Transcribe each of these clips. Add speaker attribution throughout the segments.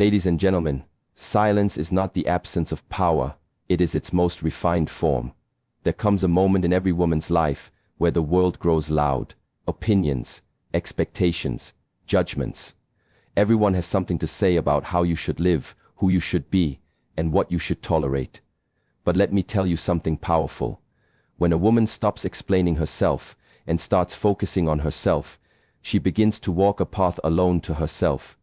Speaker 1: Ladies and gentlemen, silence is not the absence of power, it is its most refined form. There comes a moment in every woman's life where the world grows loud. Opinions, expectations, judgments. Everyone has something to say about how you should live, who you should be, and what you should tolerate. But let me tell you something powerful. When a woman stops explaining herself and starts focusing on herself, she begins to walk a path alone to herself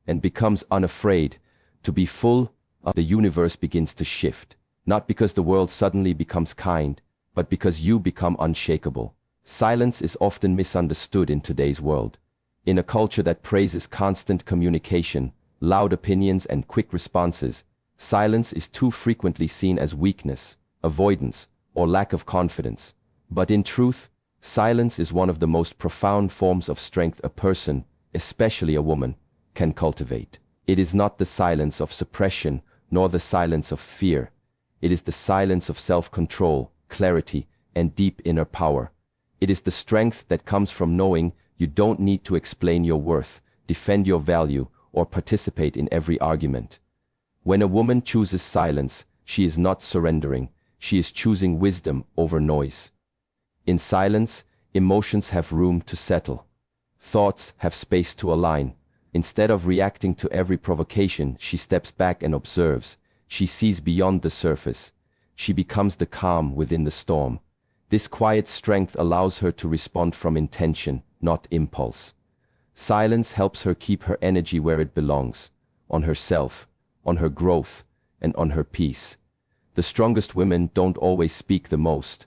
Speaker 1: and becomes unafraid to be full. The universe begins to shift, not because the world suddenly becomes kind, but because you become unshakable. Silence is often misunderstood in today's world. In a culture that praises constant communication, loud opinions and quick responses, silence is too frequently seen as weakness, avoidance, or lack of confidence. But in truth, silence is one of the most profound forms of strength a person, especially a woman, can cultivate. It is not the silence of suppression, nor the silence of fear. It is the silence of self-control, clarity, and deep inner power. It is the strength that comes from knowing you don't need to explain your worth, defend your value, or participate in every argument. When a woman chooses silence, she is not surrendering, she is choosing wisdom over noise. In silence, emotions have room to settle. Thoughts have space to align. Instead of reacting to every provocation, she steps back and observes. She sees beyond the surface. She becomes the calm within the storm. This quiet strength allows her to respond from intention, not impulse. Silence helps her keep her energy where it belongs, on herself, on her growth, and on her peace. The strongest women don't always speak the most.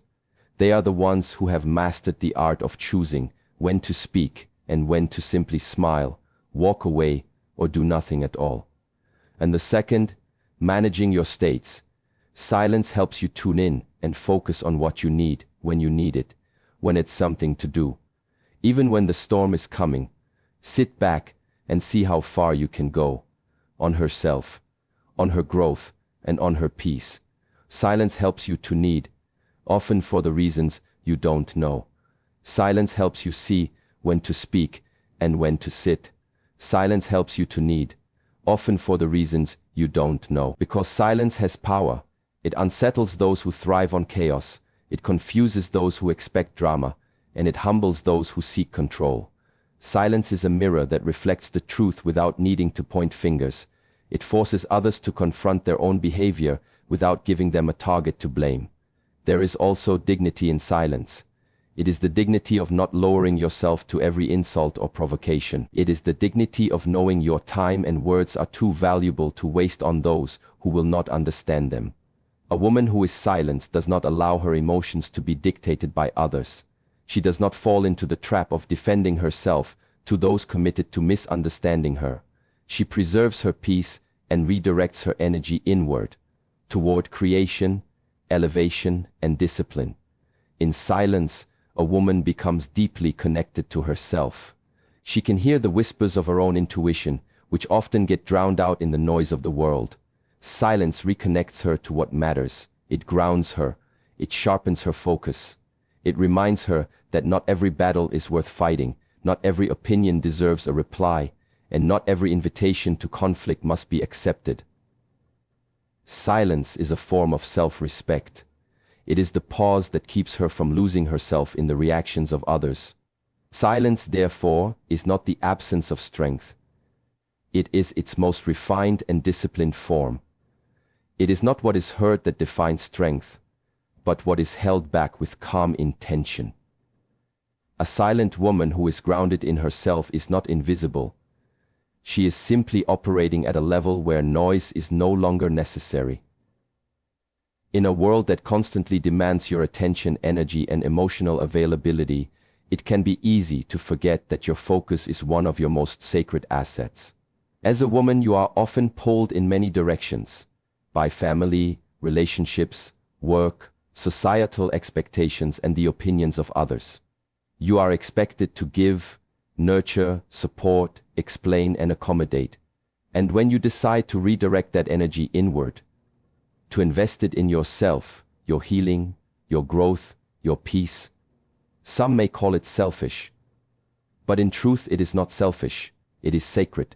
Speaker 1: They are the ones who have mastered the art of choosing when to speak and when to simply smile, walk away, or do nothing at all. And the second, managing your states. Silence helps you tune in and focus on what you need when you need it, when it's something to do. Even when the storm is coming, sit back and see how far you can go. On herself, on her growth, and on her peace. Silence helps you to need, often for the reasons you don't know. Silence helps you see when to speak and when to sit. Silence helps you to need, often for the reasons you don't know. Because silence has power. It unsettles those who thrive on chaos, it confuses those who expect drama, and it humbles those who seek control. Silence is a mirror that reflects the truth without needing to point fingers. It forces others to confront their own behavior without giving them a target to blame. There is also dignity in silence. It is the dignity of not lowering yourself to every insult or provocation. It is the dignity of knowing your time and words are too valuable to waste on those who will not understand them. A woman who is silent does not allow her emotions to be dictated by others. She does not fall into the trap of defending herself to those committed to misunderstanding her. She preserves her peace and redirects her energy inward, toward creation, elevation, and discipline. In silence, a woman becomes deeply connected to herself. She can hear the whispers of her own intuition, which often get drowned out in the noise of the world. Silence reconnects her to what matters. It grounds her. It sharpens her focus. It reminds her that not every battle is worth fighting, not every opinion deserves a reply, and not every invitation to conflict must be accepted. Silence is a form of self-respect. It is the pause that keeps her from losing herself in the reactions of others. Silence, therefore, is not the absence of strength. It is its most refined and disciplined form. It is not what is heard that defines strength, but what is held back with calm intention. A silent woman who is grounded in herself is not invisible. She is simply operating at a level where noise is no longer necessary. In a world that constantly demands your attention, energy, and emotional availability, it can be easy to forget that your focus is one of your most sacred assets. As a woman, you are often pulled in many directions, by family, relationships, work, societal expectations, and the opinions of others. You are expected to give, nurture, support, explain, and accommodate. And when you decide to redirect that energy inward, to invest it in yourself, your healing, your growth, your peace, some may call it selfish. But in truth, it is not selfish, it is sacred.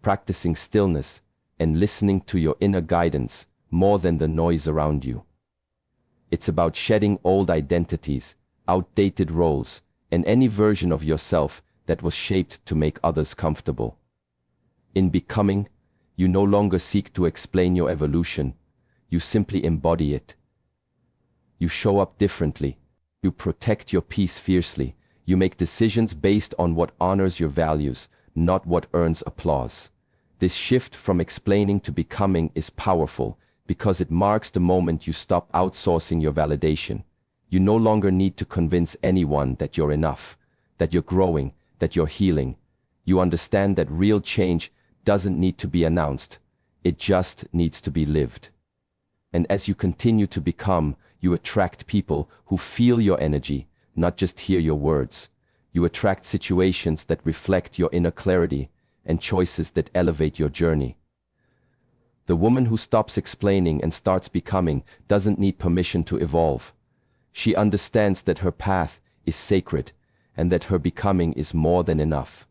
Speaker 1: practicing stillness, and listening to your inner guidance more than the noise around you. It's about shedding old identities, outdated roles, and any version of yourself that was shaped to make others comfortable. In becoming, you no longer seek to explain your evolution, you simply embody it. You show up differently, you protect your peace fiercely, you make decisions based on what honors your values, not what earns applause. This shift from explaining to becoming is powerful because it marks the moment you stop outsourcing your validation. You no longer need to convince anyone that you're enough, that you're growing, that you're healing. You understand that real change doesn't need to be announced, it just needs to be lived. And as you continue to become, you attract people who feel your energy, not just hear your words. You attract situations that reflect your inner clarity and choices that elevate your journey. The woman who stops explaining and starts becoming doesn't need permission to evolve. She understands that her path is sacred and that her becoming is more than enough.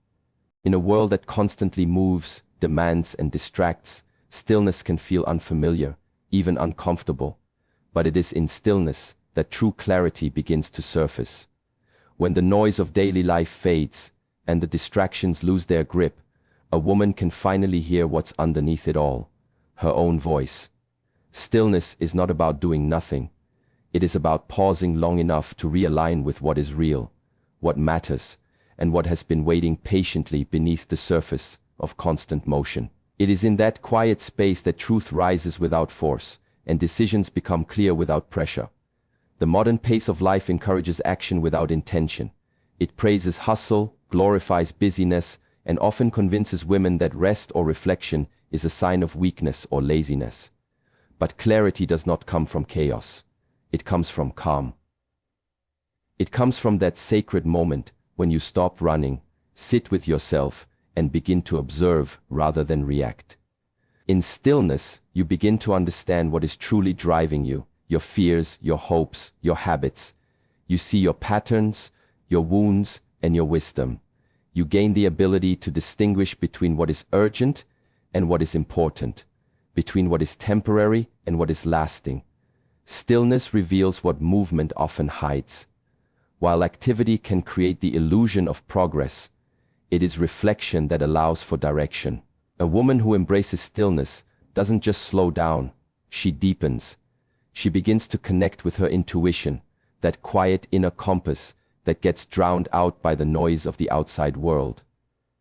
Speaker 1: In a world that constantly moves, demands, and distracts, stillness can feel unfamiliar, even uncomfortable. But it is in stillness that true clarity begins to surface. When the noise of daily life fades and the distractions lose their grip, a woman can finally hear what's underneath it all, her own voice. Stillness is not about doing nothing. It is about pausing long enough to realign with what is real, what matters, and what has been waiting patiently beneath the surface of constant motion. It is in that quiet space that truth rises without force, and decisions become clear without pressure. The modern pace of life encourages action without intention. It praises hustle, glorifies busyness, and often convinces women that rest or reflection is a sign of weakness or laziness. But clarity does not come from chaos. It comes from calm. It comes from that sacred moment when you stop running, sit with yourself, and begin to observe rather than react. In stillness, you begin to understand what is truly driving you, your fears, your hopes, your habits. You see your patterns, your wounds, and your wisdom. You gain the ability to distinguish between what is urgent and what is important, between what is temporary and what is lasting. Stillness reveals what movement often hides. While activity can create the illusion of progress, it is reflection that allows for direction. A woman who embraces stillness doesn't just slow down, she deepens. She begins to connect with her intuition, that quiet inner compass that gets drowned out by the noise of the outside world.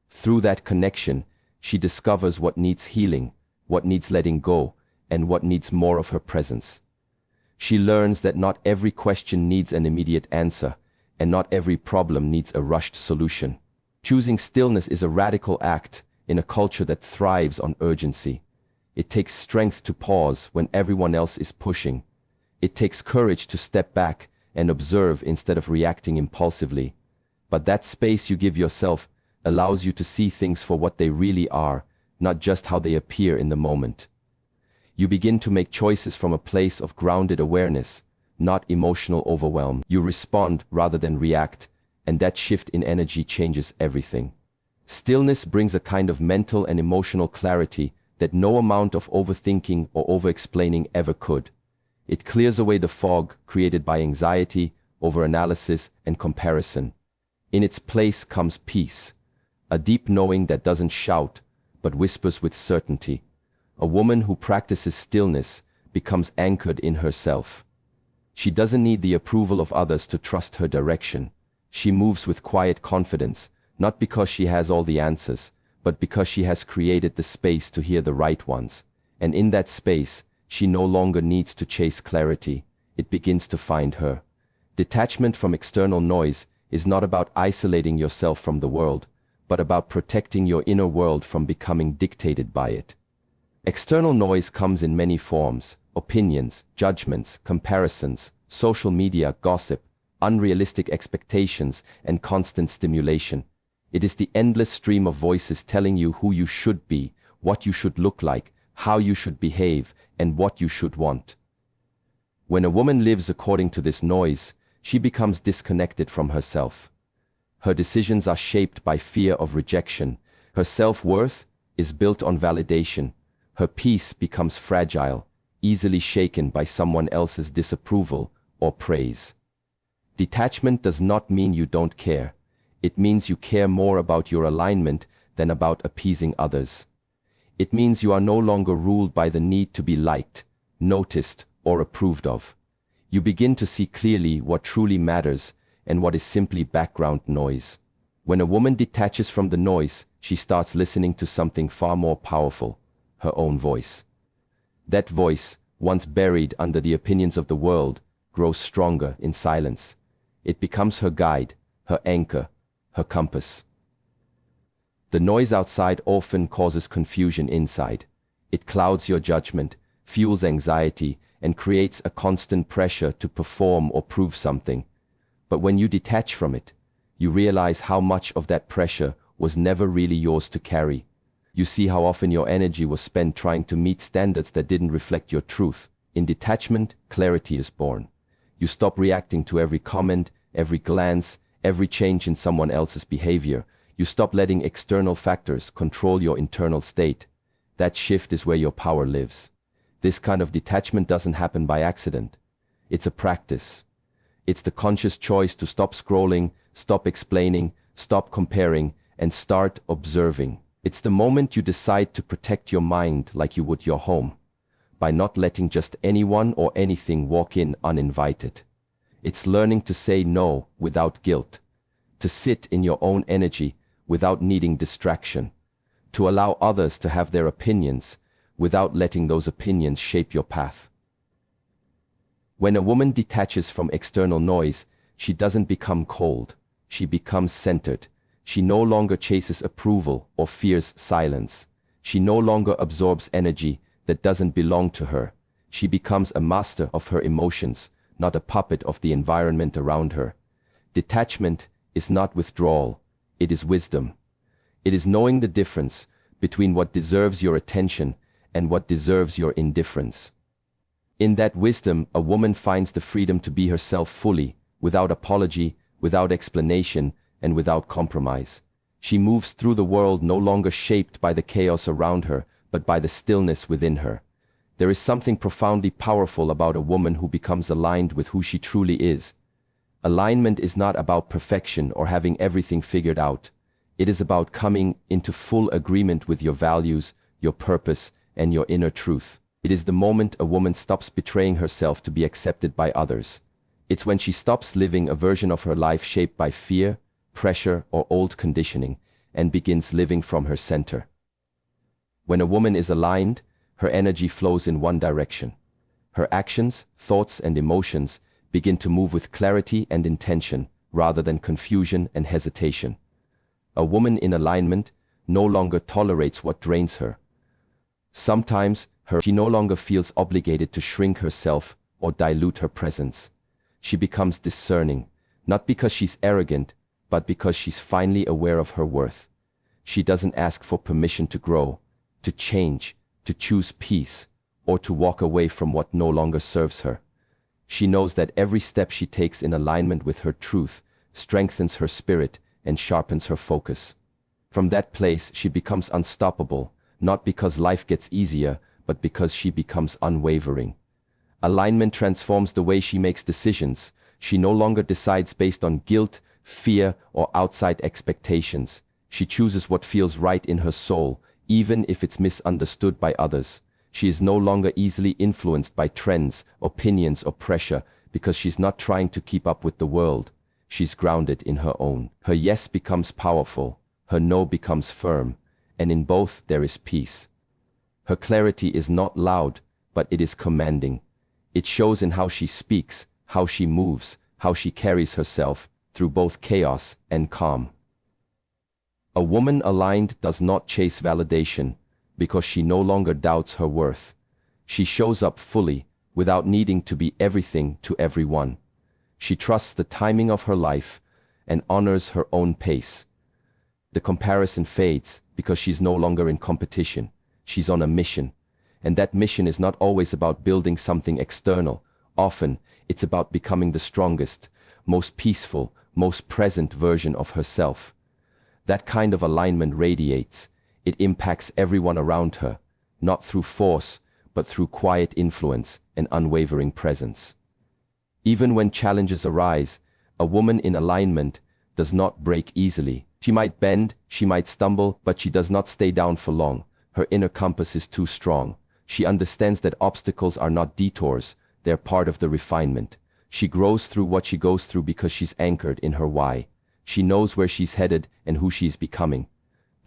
Speaker 1: Through that connection, she discovers what needs healing, what needs letting go, and what needs more of her presence. She learns that not every question needs an immediate answer, and not every problem needs a rushed solution. Choosing stillness is a radical act in a culture that thrives on urgency. It takes strength to pause when everyone else is pushing. It takes courage to step back and observe instead of reacting impulsively. But that space you give yourself allows you to see things for what they really are, not just how they appear in the moment. You begin to make choices from a place of grounded awareness, not emotional overwhelm. You respond rather than react, and that shift in energy changes everything. Stillness brings a kind of mental and emotional clarity that no amount of overthinking or over-explaining ever could. It clears away the fog created by anxiety, overanalysis, and comparison. In its place comes peace, a deep knowing that doesn't shout, but whispers with certainty. A woman who practices stillness becomes anchored in herself. She doesn't need the approval of others to trust her direction. She moves with quiet confidence, not because she has all the answers, but because she has created the space to hear the right ones. And in that space, she no longer needs to chase clarity. It begins to find her. Detachment from external noise is not about isolating yourself from the world, but about protecting your inner world from becoming dictated by it. External noise comes in many forms: opinions, judgments, comparisons, social media, gossip, unrealistic expectations, and constant stimulation. It is the endless stream of voices telling you who you should be, what you should look like, how you should behave, and what you should want. When a woman lives according to this noise, she becomes disconnected from herself. Her decisions are shaped by fear of rejection. Her self-worth is built on validation. Her peace becomes fragile, easily shaken by someone else's disapproval or praise. Detachment does not mean you don't care. It means you care more about your alignment than about appeasing others. It means you are no longer ruled by the need to be liked, noticed, or approved of. You begin to see clearly what truly matters and what is simply background noise. When a woman detaches from the noise, she starts listening to something far more powerful, her own voice. That voice, once buried under the opinions of the world, grows stronger in silence. It becomes her guide, her anchor, her compass. The noise outside often causes confusion inside. It clouds your judgment, fuels anxiety, and creates a constant pressure to perform or prove something. But when you detach from it, you realize how much of that pressure was never really yours to carry. You see how often your energy was spent trying to meet standards that didn't reflect your truth. In detachment, clarity is born. You stop reacting to every comment, every glance, every change in someone else's behavior. You stop letting external factors control your internal state. That shift is where your power lives. This kind of detachment doesn't happen by accident. It's a practice. It's the conscious choice to stop scrolling, stop explaining, stop comparing, and start observing. It's the moment you decide to protect your mind like you would your home, by not letting just anyone or anything walk in uninvited. It's learning to say no without guilt, to sit in your own energy without needing distraction, to allow others to have their opinions without letting those opinions shape your path. When a woman detaches from external noise, she doesn't become cold, she becomes centered. She no longer chases approval or fears silence. She no longer absorbs energy that doesn't belong to her. She becomes a master of her emotions, not a puppet of the environment around her. Detachment is not withdrawal, it is wisdom. It is knowing the difference between what deserves your attention and what deserves your indifference. In that wisdom, a woman finds the freedom to be herself fully, without apology, without explanation, and without compromise. She moves through the world no longer shaped by the chaos around her, but by the stillness within her. There is something profoundly powerful about a woman who becomes aligned with who she truly is. Alignment is not about perfection or having everything figured out. It is about coming into full agreement with your values, your purpose, and your inner truth. It is the moment a woman stops betraying herself to be accepted by others. It's when she stops living a version of her life shaped by fear, pressure, or old conditioning, and begins living from her center. When a woman is aligned, her energy flows in one direction. Her actions, thoughts, and emotions begin to move with clarity and intention, rather than confusion and hesitation. A woman in alignment no longer tolerates what drains her. Sometimes, she no longer feels obligated to shrink herself or dilute her presence. She becomes discerning, not because she's arrogant, but because she's finally aware of her worth. She doesn't ask for permission to grow, to change, to choose peace, or to walk away from what no longer serves her. She knows that every step she takes in alignment with her truth strengthens her spirit and sharpens her focus. From that place, she becomes unstoppable, not because life gets easier, but because she becomes unwavering. Alignment transforms the way she makes decisions. She no longer decides based on guilt, fear, or outside expectations. She chooses what feels right in her soul, even if it's misunderstood by others. She is no longer easily influenced by trends, opinions, or pressure, because she's not trying to keep up with the world. She's grounded in her own. Her yes becomes powerful, her no becomes firm, and in both there is peace. Her clarity is not loud, but it is commanding. It shows in how she speaks, how she moves, how she carries herself, through both chaos and calm. A woman aligned does not chase validation, because she no longer doubts her worth. She shows up fully, without needing to be everything to everyone. She trusts the timing of her life, and honors her own pace. The comparison fades, because she's no longer in competition. She's on a mission. And that mission is not always about building something external. Often, it's about becoming the strongest, most peaceful, most present version of herself. That kind of alignment radiates. It impacts everyone around her, not through force, but through quiet influence and unwavering presence. Even when challenges arise, a woman in alignment does not break easily. She might bend, she might stumble, but she does not stay down for long. Her inner compass is too strong. She understands that obstacles are not detours, they're part of the refinement. She grows through what she goes through because she's anchored in her why. She knows where she's headed and who she is becoming.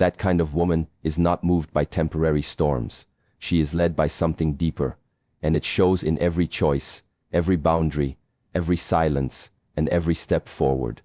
Speaker 1: That kind of woman is not moved by temporary storms. She is led by something deeper, and it shows in every choice, every boundary, every silence, and every step forward.